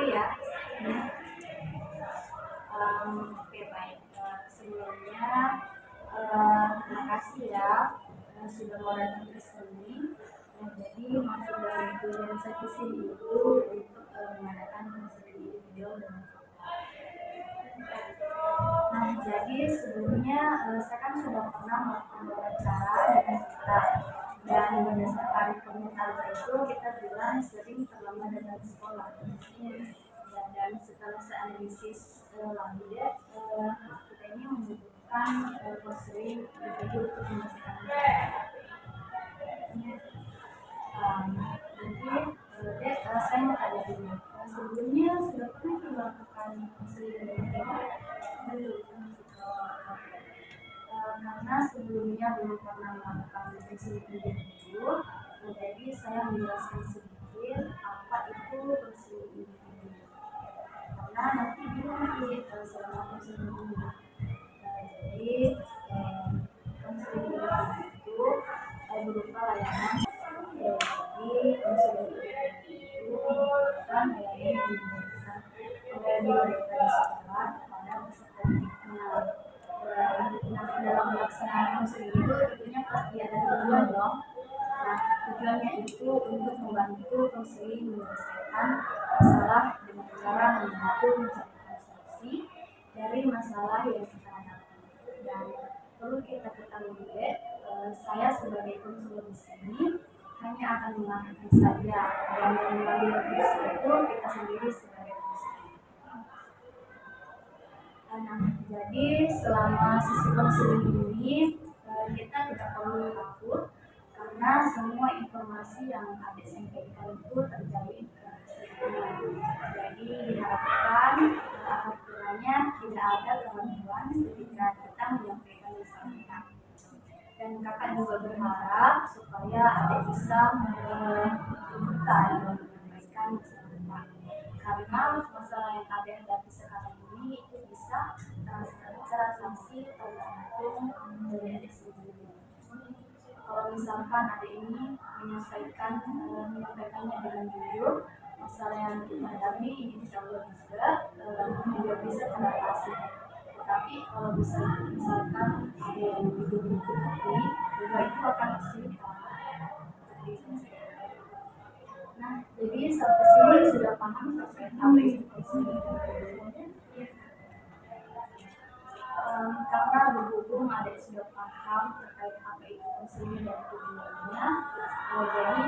ya. Oke, baik. Sebelumnya terima kasih ya sudah mau datang ke sini. Jadi maksud dari tujuan saya ke sini itu untuk mengadakan video dan jadi sebelumnya saya kan sudah pernah melakukan wawancara dengan kita, dan berdasarkan komentar itu kita bilang sering terlambat datang ke sekolah. Dan setelah saya analisis lagi kita ini membutuhkan konseling individu untuk menyelesaikan masalah. Jadi saya mau tanya dulu, sebelumnya sudah pernah melakukan konseling individu? Karena sebelumnya belum pernah melakukan konseling individu, jadi saya menjelaskan sedikit apa itu konseling individu. Karena nanti bingung selama konseling individu. Jadi konseling individu itu berupa layanan. Jadi konseling individu bukan layanan yang diberikan di sekolah kepada peserta didiknya. Dalam pelaksanaan konseling itu tentunya pasti ada tujuan dong. Nah, tujuannya itu untuk membantu konseling menyelesaikan masalah dengan cara membantu mencarikan solusi dari masalah yang kita hadapi. Dan perlu kita ketahui, saya sebagai konselor di sini hanya akan melakukan saja, dan mengambil kursi itu kita sendiri sebagai konselor. Nah, jadi selama sesi konseling ini kita tidak perlu takut karena semua informasi yang adik sampaikan itu terjalin kerahasiaan. Jadi diharapkan aturannya tidak ada gangguan ketika kita menyampaikan masalahnya. Dan kakak juga berharap supaya adik bisa membuka dan menyampaikan masalah, karena masalah yang adik hadapi sekarang ini itu bisa transaksi tergantung dari adik sendiri. Kalau misalkan adik ini menyampaikannya dengan jujur, masalah yang kita hadapi ini insya Allah juga bisa teratasi. Tapi kalau misalkan ada yang ditutupi, juga itu akan kesulitan. Nah, jadi sampai sini sudah paham terkait apa itu konseling. Karena berhubung adik sudah paham terkait apa itu konseling dan tujuannya, jadi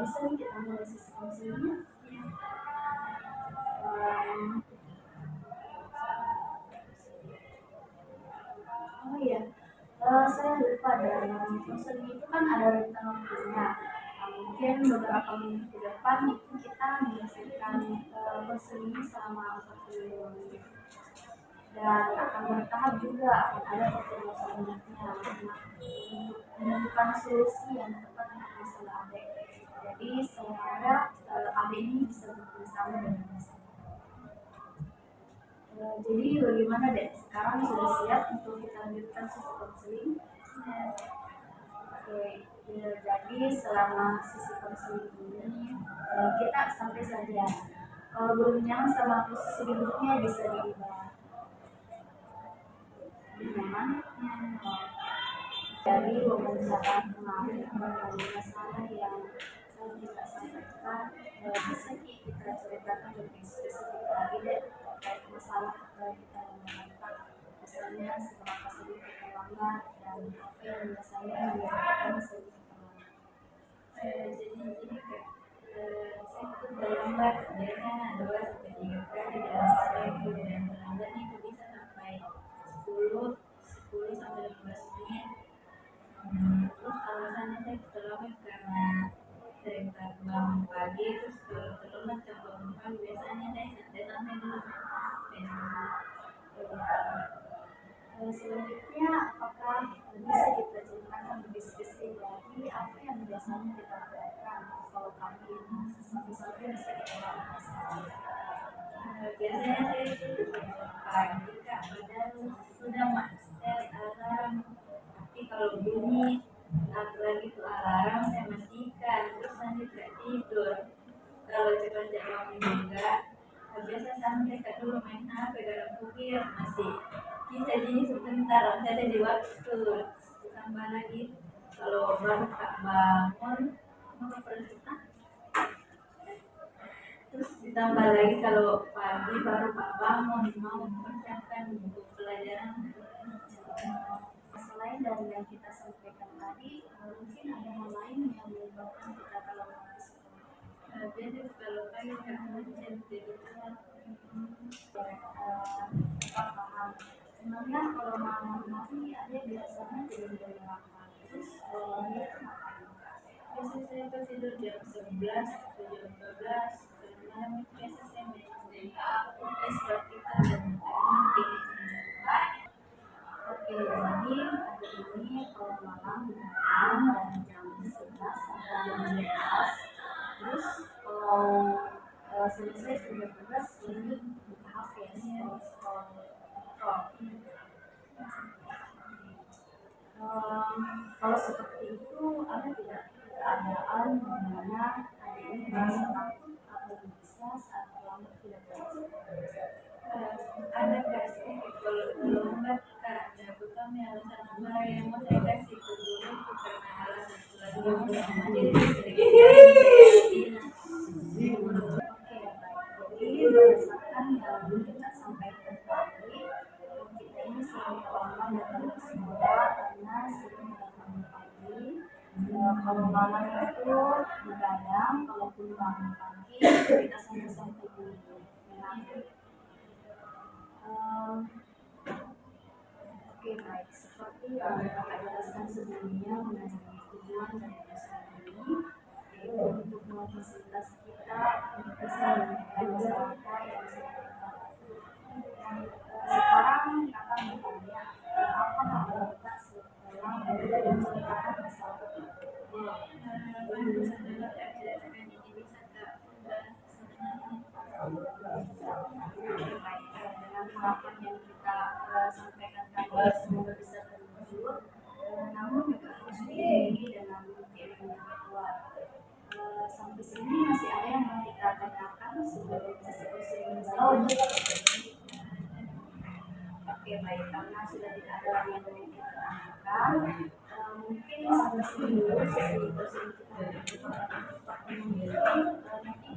bisa nih kita mulai sesi konselingnya. Oh iya, saya lupa, dalam konseling itu kan ada rentang waktunya. Mungkin beberapa minggu ke depan itu kita menyelesaikan konseling selama 45 menit. Dan akan bertahap juga, akan ada pertemuan selanjutnya untuk menemukan solusi yang tepat untuk masalah adik. Jadi saya harap adik ini bisa bersama dengan masalah. Jadi bagaimana dek? Sekarang sudah siap untuk kita lanjutkan sesi konseling? Oke, jadi selama sesi konseling ini kita santai saja. Kalau belum nyaman sama posisi duduknya bisa diubah. Nyaman? Dari wawancara kemarin mengenai masalah yang kita sampaikan, bisa kita ceritakan lebih spesifik lagi deh terkait masalah kita mengatakan, misalnya seberapa sering kita lambat dan apa yang biasanya menyebabkan sering kita lambat. Jadi saya itu berlambat biasanya 2-3 kali dalam seminggu, dan terlambatnya itu bisa sampai 10-15 menit. Terus alasannya saya terlambat karena sering bangun pagi, terus kalau terlambat jam bangun pagi biasanya saya santai dulu. Selanjutnya, apakah bisa kita ceritakan lebih spesifik lagi apa yang biasanya kita lakukan kalau kami sampai-sampai bisa kita lakukan? Biasanya saya itu pagi kak, padahal sudah set alarm, tapi kalau bunyi lagi tuh alarm saya matikan, terus lanjut gak tidur. Kalau cepat bangun juga santai Kak, dulu main HP dalam kupir masih bisa jadi sebentar ada di waktu, ditambah lagi kalau baru Kak bangun mau perintah, terus ditambah lagi kalau pagi baru Kak bangun mau mempersiapkan buku pelajaran. Selain dari yang kita sampaikan tadi, mungkin ada hal lain yang menyebabkan kita kalau mau sekolah. Jadi kalau pagi Kak macet jadi telat. Paham. Sebenarnya kalau mama ini ada biasanya tidur jam berapa? Terus dia tuh ngapain? Biasanya saya tuh tidur jam 11 atau jam 12. Malam itu biasa saya main aku tes kita dan nanti. Oke, jadi hari ini kalau malam begadang dari jam 11 sampai jam 12. Terus kalau selesai jam 12 ini buka HP ya, scroll. Kalau seperti itu ada tidak keadaan di mana hari ini merasa takut atau bisa saat lambat tidak berhasil? Ada kasih kalau enggak Kak, ada bukannya alasan apa yang mau saya kasih ke guru itu karena alasan selanjutnya jadi sering. Oke, baik. Jadi berdasarkan yang kita sampaikan tadi, kita ini sering terlambat datang ke sekolah karena sering datang pagi. Kalau malam itu begadang, kalaupun bangun pagi kita sama-sama tidur. Oke, baik. Seperti yang Kakak jelaskan sebelumnya mengenai tujuan dari perusahaan ini, yaitu untuk memfasilitasi kita untuk bisa memberikan masyarakat yang sedang terbantu. Sekarang Kakak bertanya, apa prioritas sekolah dari menciptakan masyarakat tersebut? Bagus adalah ajaran ini bisa baik dengan harapan yang kita sampaikan tadi semoga bisa terwujud. Namun juga harus diiringi dengan bukti yang kuat. Sampai sini masih ada yang mau kita tanyakan sebelum sesi menjawab. Oke, baik, karena sudah tidak ada lagi yang ingin kita tanyakan, mungkin sampai sini dulu sesi kita. Nanti